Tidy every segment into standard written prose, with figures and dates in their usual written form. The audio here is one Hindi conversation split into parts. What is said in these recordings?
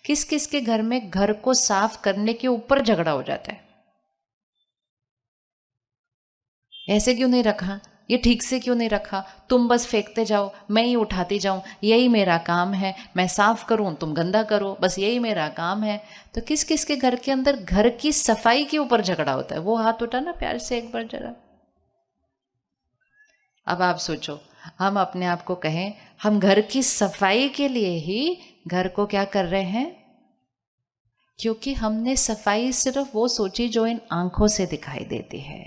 किस किस के घर में घर को साफ करने के ऊपर झगड़ा हो जाता है। ऐसे क्यों नहीं रखा, ये ठीक से क्यों नहीं रखा, तुम बस फेंकते जाओ, मैं ही उठाती जाऊं, यही मेरा काम है, मैं साफ करूं तुम गंदा करो, बस यही मेरा काम है। तो किस किस के घर के अंदर घर की सफाई के ऊपर झगड़ा होता है। वो हाथ उठा ना प्यार से एक बार जरा। अब आप सोचो, हम अपने आप को कहें हम घर की सफाई के लिए ही घर को क्या कर रहे हैं, क्योंकि हमने सफाई सिर्फ वो सोची जो इन आंखों से दिखाई देती है।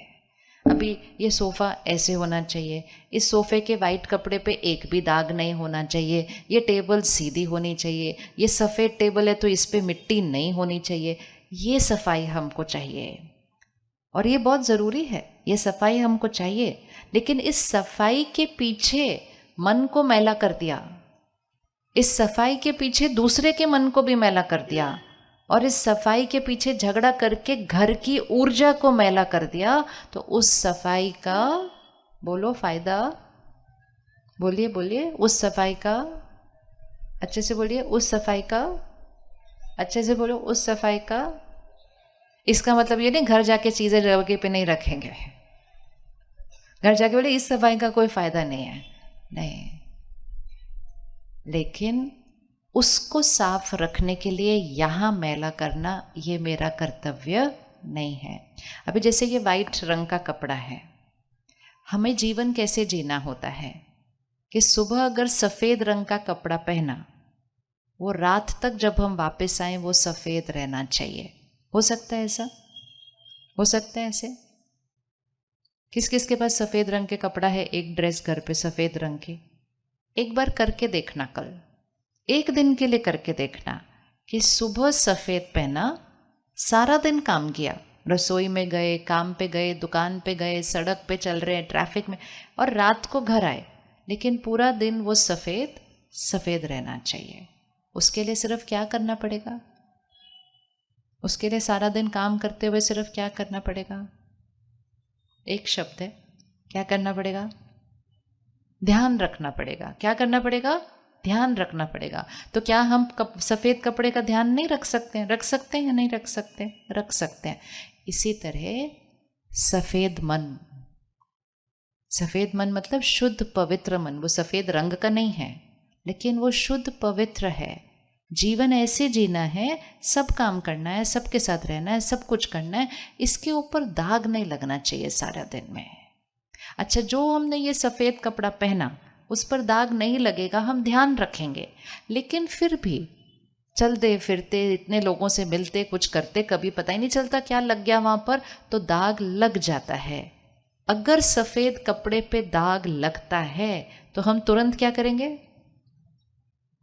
अभी ये सोफ़ा ऐसे होना चाहिए, इस सोफ़े के वाइट कपड़े पे एक भी दाग नहीं होना चाहिए, ये टेबल सीधी होनी चाहिए, ये सफ़ेद टेबल है तो इस पे मिट्टी नहीं होनी चाहिए। ये सफाई हमको चाहिए और ये बहुत ज़रूरी है, ये सफाई हमको चाहिए। लेकिन इस सफाई के पीछे मन को मैला कर दिया, इस सफाई के पीछे दूसरे के मन को भी मैला कर दिया, और इस सफाई के पीछे झगड़ा करके घर की ऊर्जा को मैला कर दिया। तो उस सफाई का बोलो फायदा, बोलिए बोलिए, उस सफाई का अच्छे से बोलिए, उस सफाई का अच्छे से बोलो, उस सफाई का। इसका मतलब ये नहीं घर जाके चीज़ें जगह पे नहीं रखेंगे, घर जाके बोले इस सफाई का कोई फायदा नहीं है, नहीं, लेकिन उसको साफ रखने के लिए यहाँ मैला करना ये मेरा कर्तव्य नहीं है। अभी जैसे ये वाइट रंग का कपड़ा है, हमें जीवन कैसे जीना होता है कि सुबह अगर सफ़ेद रंग का कपड़ा पहना, वो रात तक जब हम वापस आए वो सफ़ेद रहना चाहिए। हो सकता है ऐसा, हो सकता है ऐसे? किस किस के पास सफ़ेद रंग के कपड़ा है, एक ड्रेस घर पे सफ़ेद रंग की? एक बार करके देखना, कल एक दिन के लिए करके देखना कि सुबह सफ़ेद पहना, सारा दिन काम किया, रसोई में गए, काम पे गए, दुकान पे गए, सड़क पे चल रहे हैं, ट्रैफिक में, और रात को घर आए, लेकिन पूरा दिन वो सफ़ेद सफ़ेद रहना चाहिए। उसके लिए सिर्फ क्या करना पड़ेगा, उसके लिए सारा दिन काम करते हुए सिर्फ क्या करना पड़ेगा, एक शब्द है, क्या करना पड़ेगा, ध्यान रखना पड़ेगा। क्या करना पड़ेगा, ध्यान रखना पड़ेगा। तो क्या हम सफ़ेद कपड़े का ध्यान नहीं रख सकते हैं? रख सकते हैं या नहीं रख सकते? रख सकते हैं। इसी तरह सफ़ेद मन, सफ़ेद मन मतलब शुद्ध पवित्र मन, वो सफ़ेद रंग का नहीं है, लेकिन वो शुद्ध पवित्र है। जीवन ऐसे जीना है, सब काम करना है, सबके साथ रहना है, सब कुछ करना है, इसके ऊपर दाग नहीं लगना चाहिए सारा दिन में। अच्छा, जो हमने ये सफ़ेद कपड़ा पहना उस पर दाग नहीं लगेगा, हम ध्यान रखेंगे, लेकिन फिर भी चलते फिरते इतने लोगों से मिलते कुछ करते, कभी पता ही नहीं चलता क्या लग गया वहाँ पर, तो दाग लग जाता है। अगर सफ़ेद कपड़े पे दाग लगता है तो हम तुरंत क्या करेंगे,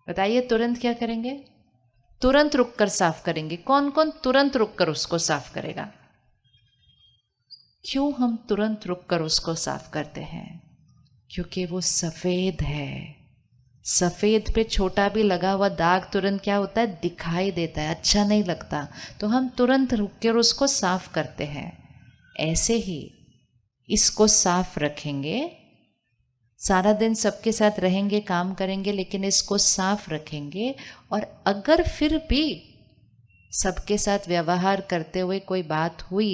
बताइए, तुरंत क्या करेंगे? तुरंत रुककर साफ करेंगे। कौन कौन तुरंत रुककर उसको साफ करेगा? क्यों हम तुरंत रुककर उसको साफ करते हैं? क्योंकि वो सफ़ेद है। सफ़ेद पे छोटा भी लगा हुआ दाग तुरंत क्या होता है, दिखाई देता है, अच्छा नहीं लगता, तो हम तुरंत रुक कर उसको साफ करते हैं। ऐसे ही इसको साफ रखेंगे, सारा दिन सबके साथ रहेंगे, काम करेंगे, लेकिन इसको साफ रखेंगे। और अगर फिर भी सबके साथ व्यवहार करते हुए कोई बात हुई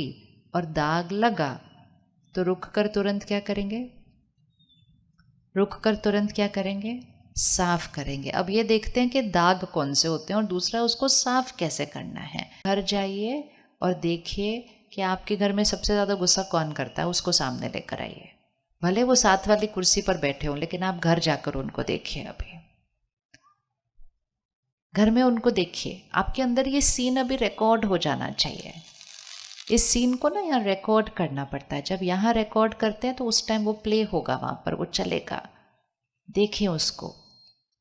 और दाग लगा, तो रुक कर तुरंत क्या करेंगे, रुक कर तुरंत क्या करेंगे, साफ करेंगे। अब ये देखते हैं कि दाग कौन से होते हैं और दूसरा उसको साफ कैसे करना है। घर जाइए और देखिए कि आपके घर में सबसे ज़्यादा गुस्सा कौन करता है, उसको सामने लेकर आइए। भले वो साथ वाली कुर्सी पर बैठे हों, लेकिन आप घर जाकर उनको देखिए। अभी घर में उनको देखिए, आपके अंदर ये सीन अभी रिकॉर्ड हो जाना चाहिए। इस सीन को ना यहाँ रिकॉर्ड करना पड़ता है। जब यहाँ रिकॉर्ड करते हैं तो उस टाइम वो प्ले होगा, वहाँ पर वो चलेगा। देखिए उसको,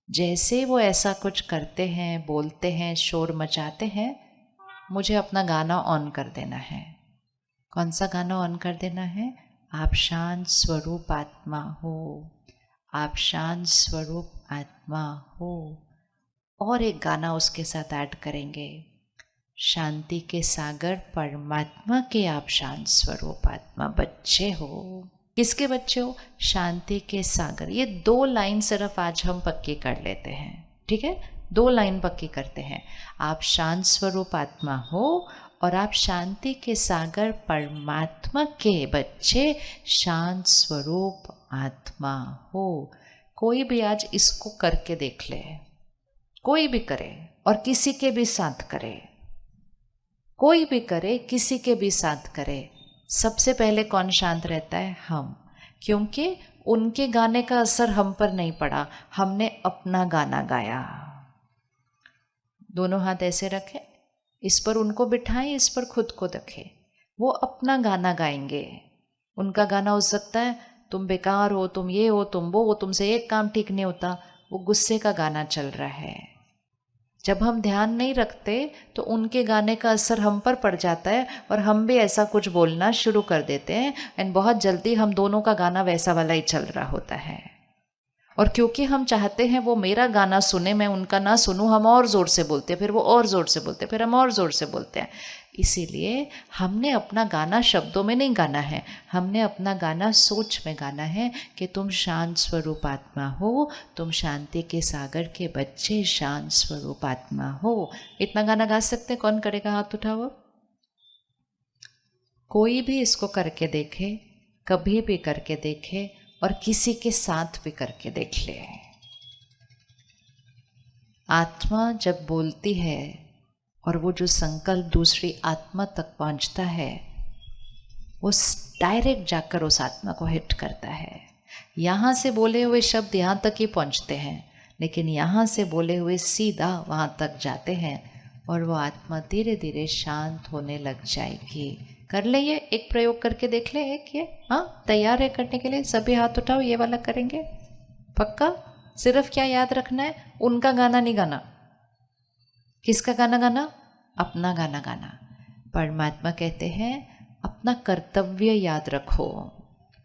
जैसे वो ऐसा कुछ करते हैं, बोलते हैं, शोर मचाते हैं, मुझे अपना गाना ऑन कर देना है। कौन सा गाना ऑन कर देना है? आप शांत स्वरूप आत्मा हो, आप शांत स्वरूप आत्मा हो। और एक गाना उसके साथ ऐड करेंगे, शांति के सागर परमात्मा के आप शांत स्वरूप आत्मा बच्चे हो। किसके बच्चे हो? शांति के सागर। ये 2 लाइन सिर्फ आज हम पक्की कर लेते हैं, ठीक है? 2 लाइन पक्की करते हैं। आप शांत स्वरूप आत्मा हो और आप शांति के सागर परमात्मा के बच्चे शांत स्वरूप आत्मा हो। कोई भी आज इसको करके देख ले, कोई भी करे और किसी के भी साथ करे, कोई भी करे किसी के भी साथ करे, सबसे पहले कौन शांत रहता है? हम। क्योंकि उनके गाने का असर हम पर नहीं पड़ा, हमने अपना गाना गाया। दोनों हाथ ऐसे रखें, इस पर उनको बिठाएं, इस पर खुद को रखें। वो अपना गाना गाएंगे। उनका गाना हो सकता है तुम बेकार हो, तुम ये हो, तुम वो हो, तुमसे एक काम ठीक नहीं होता, वो गुस्से का गाना चल रहा है। जब हम ध्यान नहीं रखते तो उनके गाने का असर हम पर पड़ जाता है और हम भी ऐसा कुछ बोलना शुरू कर देते हैं एंड बहुत जल्दी हम दोनों का गाना वैसा वाला ही चल रहा होता है। और क्योंकि हम चाहते हैं वो मेरा गाना सुने, मैं उनका ना सुनूं, हम और ज़ोर से बोलते हैं, फिर वो और ज़ोर से बोलते हैं, फिर हम और ज़ोर से बोलते हैं। इसीलिए हमने अपना गाना शब्दों में नहीं गाना है, हमने अपना गाना सोच में गाना है कि तुम शांत स्वरूप आत्मा हो, तुम शांति के सागर के बच्चे शांत स्वरूप आत्मा हो। इतना गाना गा सकते? कौन करेगा? हाथ उठाओ। कोई भी इसको करके देखे, कभी भी करके देखे और किसी के साथ भी करके देख ले। आत्मा जब बोलती है और वो जो संकल्प दूसरी आत्मा तक पहुंचता है, वो डायरेक्ट जाकर उस आत्मा को हिट करता है। यहाँ से बोले हुए शब्द यहाँ तक ही पहुँचते हैं, लेकिन यहाँ से बोले हुए सीधा वहाँ तक जाते हैं और वो आत्मा धीरे धीरे शांत होने लग जाएगी। कर ले, ये एक प्रयोग करके देख ले। एक ये, हाँ, तैयार है करने के लिए? सभी हाथ उठाओ, ये वाला करेंगे पक्का? सिर्फ क्या याद रखना है? उनका गाना नहीं गाना। किसका गाना गाना? अपना गाना गाना। परमात्मा कहते हैं अपना कर्तव्य याद रखो।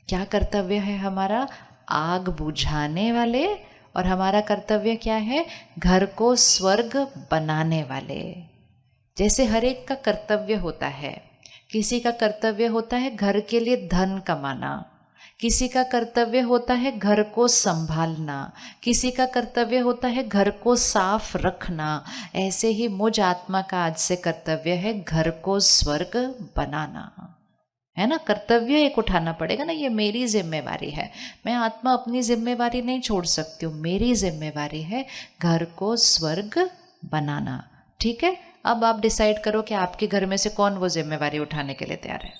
क्या कर्तव्य है हमारा? आग बुझाने वाले। और हमारा कर्तव्य क्या है? घर को स्वर्ग बनाने वाले। जैसे हर एक का कर्तव्य होता है, किसी का कर्तव्य होता है घर के लिए धन कमाना, किसी का कर्तव्य होता है घर को संभालना, किसी का कर्तव्य होता है घर को साफ रखना। ऐसे ही मुझ आत्मा का आज से कर्तव्य है घर को स्वर्ग बनाना, है ना? कर्तव्य एक उठाना पड़ेगा ना, ये मेरी जिम्मेवारी है। मैं आत्मा अपनी जिम्मेवारी नहीं छोड़ सकती हूँ, मेरी जिम्मेवारी है घर को स्वर्ग बनाना। ठीक है, अब आप डिसाइड करो कि आपके घर में से कौन वो जिम्मेवारी उठाने के लिए तैयार है।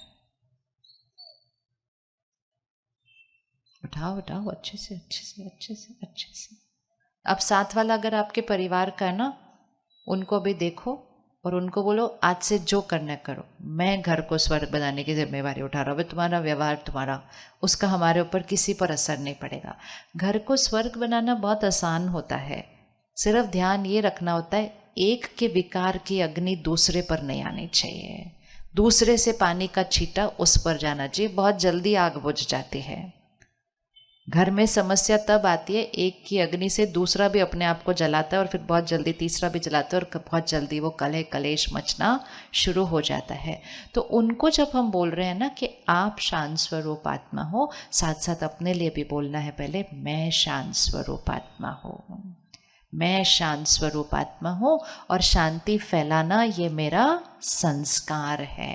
उठाओ उठाओ, अच्छे से अच्छे से अच्छे से अच्छे से। अब साथ वाला अगर आपके परिवार का है ना, उनको भी देखो और उनको बोलो आज से जो करना करो, मैं घर को स्वर्ग बनाने की जिम्मेवारी उठा रहा हूँ। तुम्हारा व्यवहार तुम्हारा, उसका हमारे ऊपर किसी पर असर नहीं पड़ेगा। घर को स्वर्ग बनाना बहुत आसान होता है, सिर्फ ध्यान ये रखना होता है एक के विकार की अग्नि दूसरे पर नहीं आनी चाहिए। दूसरे से पानी का छींटा उस पर जाना चाहिए, बहुत जल्दी आग बुझ जाती है। घर में समस्या तब आती है एक की अग्नि से दूसरा भी अपने आप को जलाता है और फिर बहुत जल्दी तीसरा भी जलाता है और बहुत जल्दी वो कलह कलेश मचना शुरू हो जाता है। तो उनको जब हम बोल रहे हैं ना कि आप शांत स्वरूप आत्मा हो, साथ साथ अपने लिए भी बोलना है पहले, मैं शांत स्वरूप आत्मा हूँ, मैं शांत स्वरूप आत्मा हूँ और शांति फैलाना ये मेरा संस्कार है।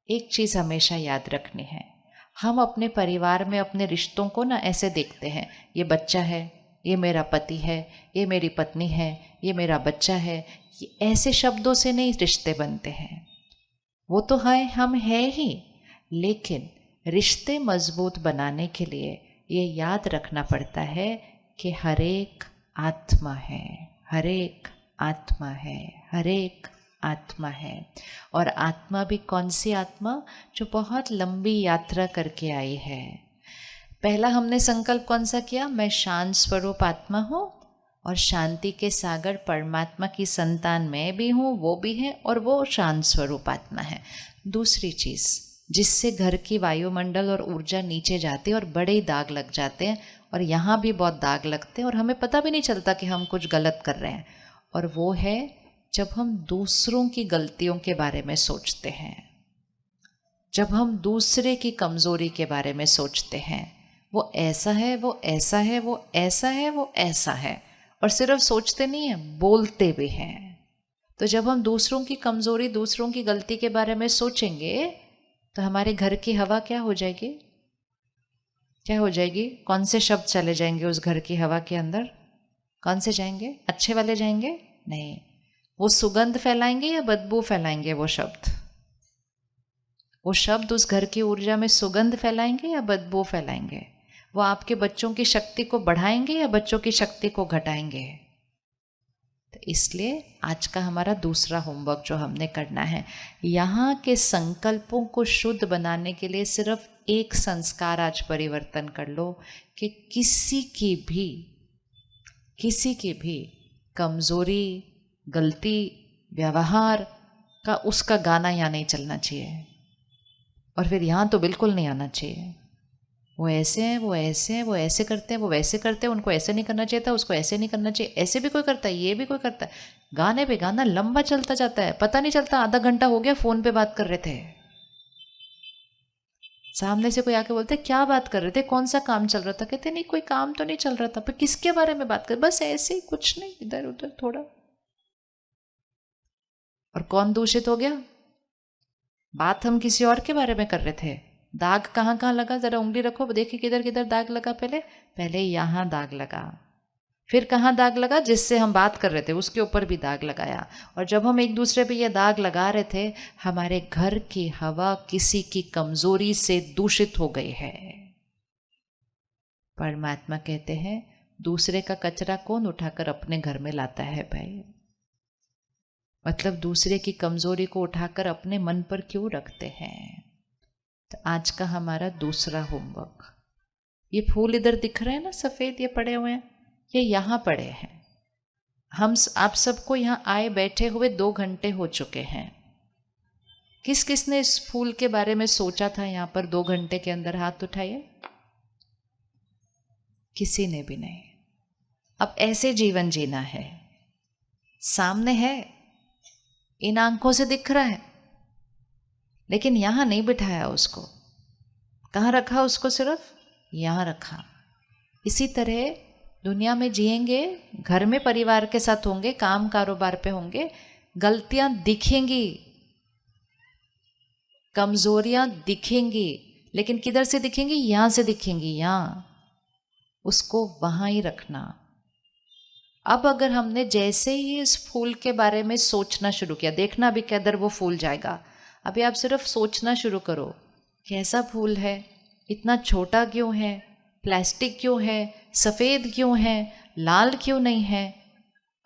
एक चीज़ हमेशा याद रखनी है, हम अपने परिवार में अपने रिश्तों को ना ऐसे देखते हैं, ये बच्चा है, ये मेरा पति है, ये मेरी पत्नी है, ये मेरा बच्चा है। ये ऐसे शब्दों से नहीं रिश्ते बनते हैं, वो तो है, हम हैं ही, लेकिन रिश्ते मजबूत बनाने के लिए ये याद रखना पड़ता है कि हर एक आत्मा है, हर एक आत्मा है, हर एक आत्मा है। और आत्मा भी कौन सी आत्मा? जो बहुत लंबी यात्रा करके आई है। पहला हमने संकल्प कौन सा किया? मैं शांत स्वरूप आत्मा हूँ और शांति के सागर परमात्मा की संतान मैं भी हूँ, वो भी है और वो शांत स्वरूप आत्मा है। दूसरी चीज़ जिससे घर की वायुमंडल और ऊर्जा नीचे जाती है और बड़े ही दाग लग जाते हैं, और यहाँ भी बहुत दाग लगते हैं और हमें पता भी नहीं चलता कि हम कुछ गलत कर रहे हैं, और वो है जब हम दूसरों की गलतियों के बारे में सोचते हैं, जब हम दूसरे की कमज़ोरी के बारे में सोचते हैं, वो ऐसा है, वो ऐसा है, वो ऐसा है, वो ऐसा है, और सिर्फ सोचते नहीं हैं, बोलते भी हैं। तो जब हम दूसरों की कमजोरी, दूसरों की गलती के बारे में सोचेंगे तो हमारे घर की हवा क्या हो जाएगी? क्या हो जाएगी? कौन से शब्द चले जाएंगे उस घर की हवा के अंदर? कौन से जाएंगे? अच्छे वाले जाएंगे? नहीं। वो सुगंध फैलाएंगे या बदबू फैलाएंगे? वो शब्द उस घर की ऊर्जा में सुगंध फैलाएंगे या बदबू फैलाएंगे? वो आपके बच्चों की शक्ति को बढ़ाएंगे या बच्चों की शक्ति को घटाएंगे? तो इसलिए आज का हमारा दूसरा होमवर्क जो हमने करना है, यहाँ के संकल्पों को शुद्ध बनाने के लिए सिर्फ एक संस्कार आज परिवर्तन कर लो कि किसी की भी कमजोरी, गलती, व्यवहार का उसका गाना यहाँ नहीं चलना चाहिए। और फिर यहाँ तो बिल्कुल नहीं आना चाहिए। वो ऐसे हैं, वो ऐसे हैं, वो ऐसे करते हैं, वो वैसे करते हैं, उनको ऐसे नहीं करना चाहिए था, उसको ऐसे नहीं करना चाहिए, ऐसे भी कोई करता है, ये भी कोई करता है। गाने पे गाना लंबा चलता जाता है, पता नहीं चलता आधा घंटा हो गया फ़ोन पे बात कर रहे थे। सामने से कोई आके बोलते क्या बात कर रहे थे, कौन सा काम चल रहा था? कहते नहीं कोई काम तो नहीं चल रहा था, पर किसके बारे में बात कर? बस ऐसे ही, कुछ नहीं, इधर उधर थोड़ा। और कौन दूषित हो गया? बात हम किसी और के बारे में कर रहे थे। दाग कहाँ कहाँ लगा, जरा उंगली रखो, देखिए किधर किधर दाग लगा। पहले यहाँ दाग लगा, फिर कहाँ दाग लगा? जिससे हम बात कर रहे थे उसके ऊपर भी दाग लगाया। और जब हम एक दूसरे पे ये दाग लगा रहे थे, हमारे घर की हवा किसी की कमजोरी से दूषित हो गई है। परमात्मा कहते हैं दूसरे का कचरा कौन उठाकर अपने घर में लाता है भाई? मतलब दूसरे की कमजोरी को उठाकर अपने मन पर क्यों रखते हैं? तो आज का हमारा दूसरा होमवर्क, ये फूल इधर दिख रहे हैं ना सफ़ेद, ये पड़े हुए हैं, ये यहाँ पड़े हैं। आप सबको यहाँ आए बैठे हुए 2 घंटे हो चुके हैं। किस किस ने इस फूल के बारे में सोचा था यहाँ पर 2 घंटे के अंदर? हाथ उठाइए। किसी ने भी नहीं। अब ऐसे जीवन जीना है, सामने है, इन आंखों से दिख रहा है, लेकिन यहाँ नहीं बिठाया उसको। कहाँ रखा उसको? सिर्फ यहाँ रखा। इसी तरह दुनिया में जिएंगे, घर में परिवार के साथ होंगे, काम कारोबार पे होंगे, गलतियां दिखेंगी, कमजोरियां दिखेंगी, लेकिन किधर से दिखेंगी? यहाँ से दिखेंगी, यहाँ। उसको वहाँ ही रखना। अब अगर हमने जैसे ही इस फूल के बारे में सोचना शुरू किया, देखना भी किधर वो फूल जाएगा। अभी आप सिर्फ सोचना शुरू करो, कैसा फूल है, इतना छोटा क्यों है, प्लास्टिक क्यों है, सफ़ेद क्यों है, लाल क्यों नहीं है।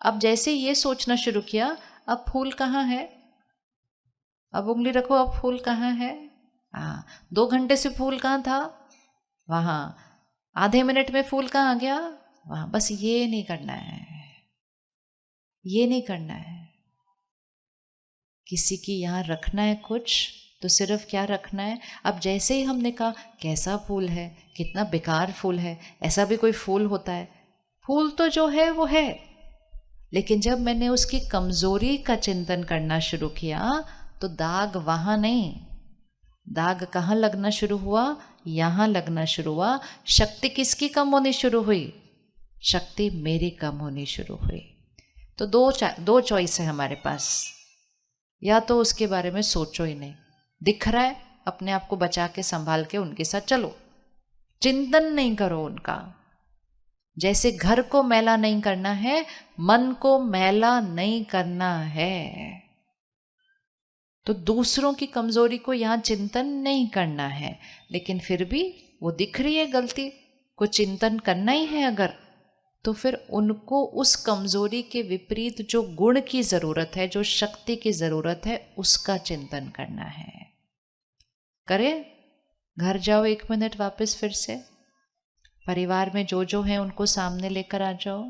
अब जैसे ये सोचना शुरू किया, अब फूल कहाँ है? अब उंगली रखो, अब फूल कहाँ है? 2 घंटे से फूल कहाँ था? वहाँ। आधे मिनट में फूल कहाँ आ गया? वहाँ। बस ये नहीं करना है, ये नहीं करना है। किसी की यहाँ रखना है कुछ, तो सिर्फ क्या रखना है? अब जैसे ही हमने कहा कैसा फूल है, कितना बेकार फूल है, ऐसा भी कोई फूल होता है? फूल तो जो है वो है, लेकिन जब मैंने उसकी कमजोरी का चिंतन करना शुरू किया तो दाग वहाँ नहीं, दाग कहाँ लगना शुरू हुआ? यहाँ लगना शुरू हुआ। शक्ति किसकी कम होनी शुरू हुई? शक्ति मेरी कम होनी शुरू हुई। तो दो चॉइस है हमारे पास, या तो उसके बारे में सोचो ही नहीं, दिख रहा है, अपने आप को बचा के संभाल के उनके साथ चलो, चिंतन नहीं करो उनका। जैसे घर को मैला नहीं करना है, मन को मैला नहीं करना है। तो दूसरों की कमजोरी को यहाँ चिंतन नहीं करना है, लेकिन फिर भी वो दिख रही है गलती को चिंतन करना ही है अगर, तो फिर उनको उस कमजोरी के विपरीत जो गुण की जरूरत है, जो शक्ति की जरूरत है, उसका चिंतन करना है। करें? घर जाओ 1 मिनट वापस, फिर से परिवार में जो है उनको सामने लेकर आ जाओ,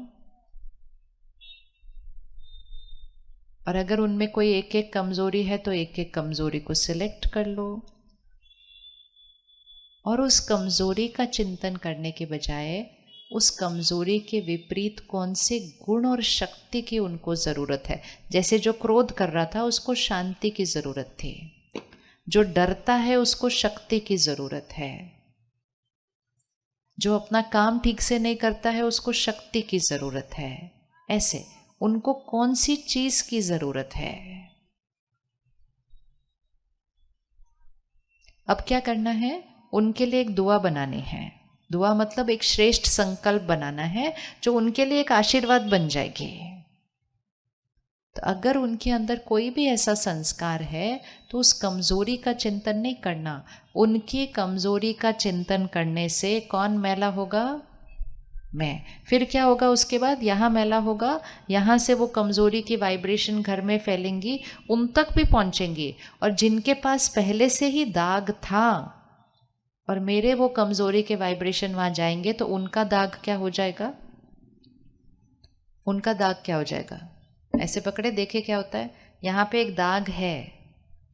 और अगर उनमें कोई एक एक कमजोरी है तो एक एक कमजोरी को सिलेक्ट कर लो, और उस कमजोरी का चिंतन करने के बजाय उस कमजोरी के विपरीत कौन से गुण और शक्ति की उनको ज़रूरत है। जैसे जो क्रोध कर रहा था उसको शांति की ज़रूरत थी, जो डरता है उसको शक्ति की ज़रूरत है, जो अपना काम ठीक से नहीं करता है उसको शक्ति की ज़रूरत है। ऐसे उनको कौन सी चीज की जरूरत है। अब क्या करना है, उनके लिए एक दुआ बनानी है। दुआ मतलब एक श्रेष्ठ संकल्प बनाना है जो उनके लिए एक आशीर्वाद बन जाएगी। तो अगर उनके अंदर कोई भी ऐसा संस्कार है तो उस कमजोरी का चिंतन नहीं करना। उनकी कमजोरी का चिंतन करने से कौन मैला होगा, मैं। फिर क्या होगा उसके बाद, यहाँ मैला होगा, यहाँ से वो कमजोरी की वाइब्रेशन घर में फैलेंगी, उन तक भी पहुंचेंगी। और जिनके पास पहले से ही दाग था और मेरे वो कमजोरी के वाइब्रेशन वहां जाएंगे तो उनका दाग क्या हो जाएगा, उनका दाग क्या हो जाएगा। ऐसे पकड़े, देखे क्या होता है। यहाँ पे एक दाग है,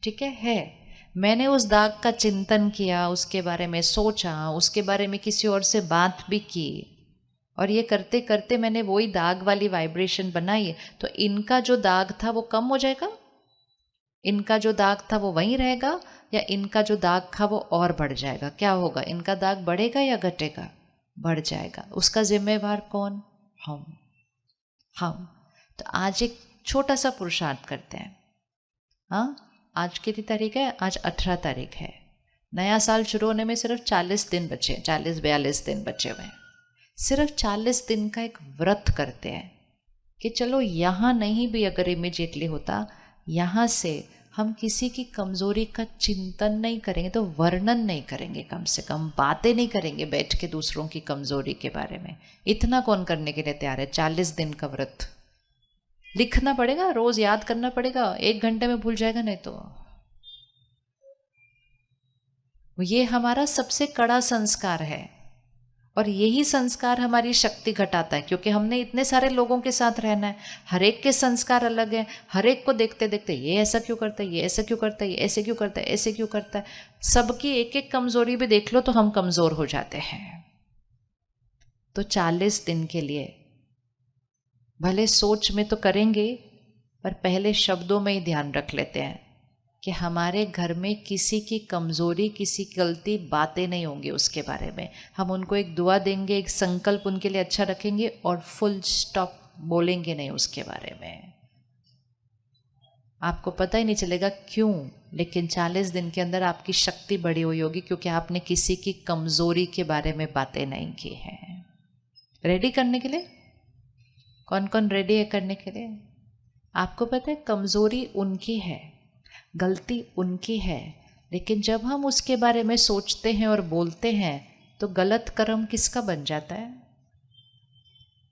ठीक है, मैंने उस दाग का चिंतन किया, उसके बारे में सोचा, उसके बारे में किसी और से बात भी की, और ये करते करते मैंने वही दाग वाली वाइब्रेशन बनाई। तो इनका जो दाग था वो कम हो जाएगा, इनका जो दाग था वो वहीं रहेगा, या इनका जो दाग था वो और बढ़ जाएगा। क्या होगा, इनका दाग बढ़ेगा या घटेगा, बढ़ जाएगा। उसका जिम्मेवार कौन, हम। तो आज एक छोटा सा पुरुषार्थ करते हैं। हाँ, आज कितनी तारीख है, आज 18 तारीख है। नया साल शुरू होने में सिर्फ 40 दिन बचे, 40-42 दिन बचे हुए। सिर्फ 40 दिन का एक व्रत करते हैं कि चलो यहाँ नहीं भी अगर इमीडिएटली होता, यहाँ से हम किसी की कमजोरी का चिंतन नहीं करेंगे, तो वर्णन नहीं करेंगे, कम से कम बातें नहीं करेंगे बैठ के दूसरों की कमजोरी के बारे में। इतना कौन करने के लिए तैयार है। 40 दिन का व्रत लिखना पड़ेगा, रोज याद करना पड़ेगा, 1 घंटे में भूल जाएगा नहीं तो। ये हमारा सबसे कड़ा संस्कार है, और यही संस्कार हमारी शक्ति घटाता है, क्योंकि हमने इतने सारे लोगों के साथ रहना है, हर एक के संस्कार अलग हैं, हर एक को देखते देखते ये ऐसा क्यों करता है, ये ऐसा क्यों करता है, ये ऐसे क्यों करता है, ऐसे क्यों करता है। सबकी एक एक कमजोरी भी देख लो तो हम कमजोर हो जाते हैं। तो 40 दिन के लिए भले सोच में तो करेंगे, पर पहले शब्दों में ही ध्यान रख लेते हैं कि हमारे घर में किसी की कमज़ोरी, किसी की गलती, बातें नहीं होंगी उसके बारे में। हम उनको एक दुआ देंगे, एक संकल्प उनके लिए अच्छा रखेंगे, और फुल स्टॉप, बोलेंगे नहीं उसके बारे में। आपको पता ही नहीं चलेगा क्यों, लेकिन 40 दिन के अंदर आपकी शक्ति बढ़ी हुई होगी, क्योंकि आपने किसी की कमज़ोरी के बारे में बातें नहीं की हैं। रेडी करने के लिए कौन कौन रेडी है करने के लिए। आपको पता है कमज़ोरी उनकी है, गलती उनकी है, लेकिन जब हम उसके बारे में सोचते हैं और बोलते हैं तो गलत कर्म किसका बन जाता है,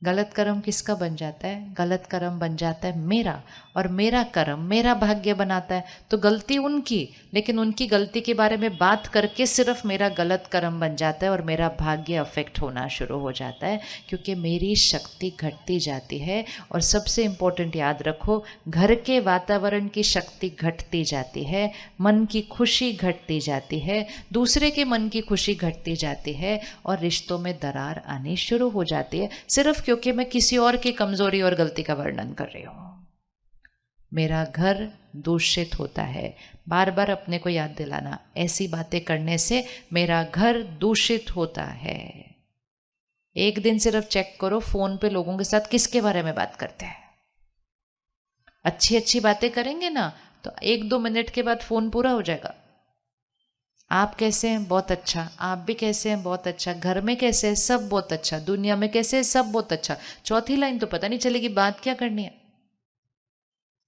गलत कर्म किसका बन जाता है, गलत कर्म बन जाता है मेरा, और मेरा कर्म मेरा भाग्य बनाता है। तो गलती उनकी, लेकिन उनकी गलती के बारे में बात करके सिर्फ मेरा गलत कर्म बन जाता है और मेरा भाग्य अफेक्ट होना शुरू हो जाता है, क्योंकि मेरी शक्ति घटती जाती है। और सबसे इम्पोर्टेंट याद रखो, घर के वातावरण की शक्ति घटती जाती है, मन की खुशी घटती जाती है, दूसरे के मन की खुशी घटती जाती है, और रिश्तों में दरार आनी शुरू हो जाती है, सिर्फ क्योंकि मैं किसी और की कमजोरी और गलती का वर्णन कर रही हूं। मेरा घर दूषित होता है। बार बार अपने को याद दिलाना, ऐसी बातें करने से मेरा घर दूषित होता है। एक दिन सिर्फ चेक करो फोन पे लोगों के साथ किसके बारे में बात करते हैं। अच्छी अच्छी बातें करेंगे ना तो 1-2 मिनट के बाद फोन पूरा हो जाएगा। आप कैसे हैं, बहुत अच्छा। आप भी कैसे हैं, बहुत अच्छा। घर में कैसे हैं, सब बहुत अच्छा। दुनिया में कैसे हैं, सब बहुत अच्छा। चौथी लाइन तो पता नहीं चलेगी बात क्या करनी है,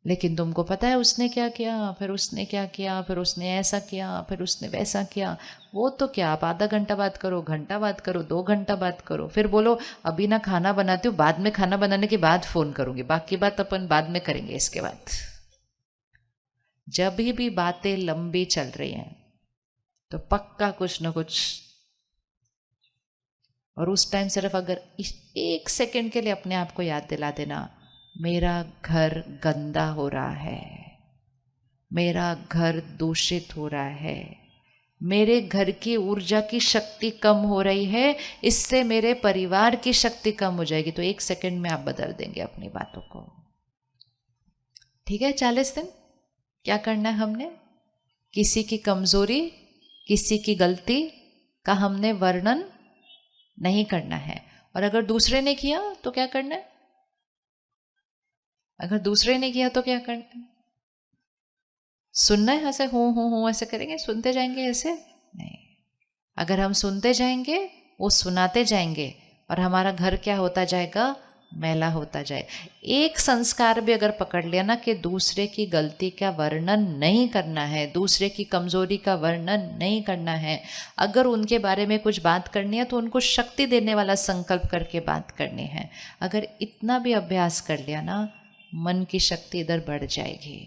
लेकिन तुमको पता है उसने क्या किया, फिर उसने क्या किया, फिर उसने ऐसा किया, फिर उसने वैसा किया। वो तो क्या, आप आधा घंटा बात करो, घंटा बात करो, 2 घंटा बात करो, फिर बोलो अभी ना खाना बनाती हूँ, बाद में खाना बनाने के बाद फ़ोन करूँगी, बाकी बात अपन बाद में करेंगे इसके बाद। जब भी बातें लंबी चल रही हैं तो पक्का कुछ ना कुछ, और उस टाइम सिर्फ अगर 1 सेकंड के लिए अपने आप को याद दिला देना, मेरा घर गंदा हो रहा है, मेरा घर दूषित हो रहा है, मेरे घर की ऊर्जा की शक्ति कम हो रही है, इससे मेरे परिवार की शक्ति कम हो जाएगी। तो 1 सेकंड में आप बदल देंगे अपनी बातों को। ठीक है, 40 दिन क्या करना है हमने, किसी की कमजोरी, किसी की गलती का हमने वर्णन नहीं करना है। और अगर दूसरे ने किया तो क्या करना है, अगर दूसरे ने किया तो क्या करना है? सुनना है ऐसे हूँ ऐसे करेंगे, सुनते जाएंगे ऐसे नहीं। अगर हम सुनते जाएंगे, वो सुनाते जाएंगे, और हमारा घर क्या होता जाएगा? मैला होता जाए। एक संस्कार भी अगर पकड़ लिया ना कि दूसरे की गलती का वर्णन नहीं करना है, दूसरे की कमजोरी का वर्णन नहीं करना है, अगर उनके बारे में कुछ बात करनी है तो उनको शक्ति देने वाला संकल्प करके बात करनी है, अगर इतना भी अभ्यास कर लिया ना, मन की शक्ति इधर बढ़ जाएगी।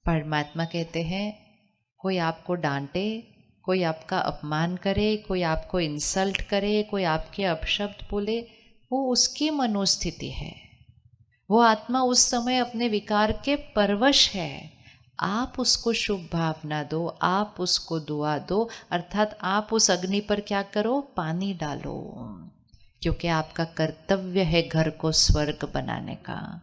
परमात्मा कहते हैं कोई आपको डांटे, कोई आपका अपमान करे, कोई आपको इंसल्ट करे, कोई आपके अपशब्द बोले, वो उसकी मनोस्थिति है। वो आत्मा उस समय अपने विकार के परवश है। आप उसको शुभ भावना दो, आप उसको दुआ दो, अर्थात आप उस अग्नि पर क्या करो? पानी डालो, क्योंकि आपका कर्तव्य है घर को स्वर्ग बनाने का।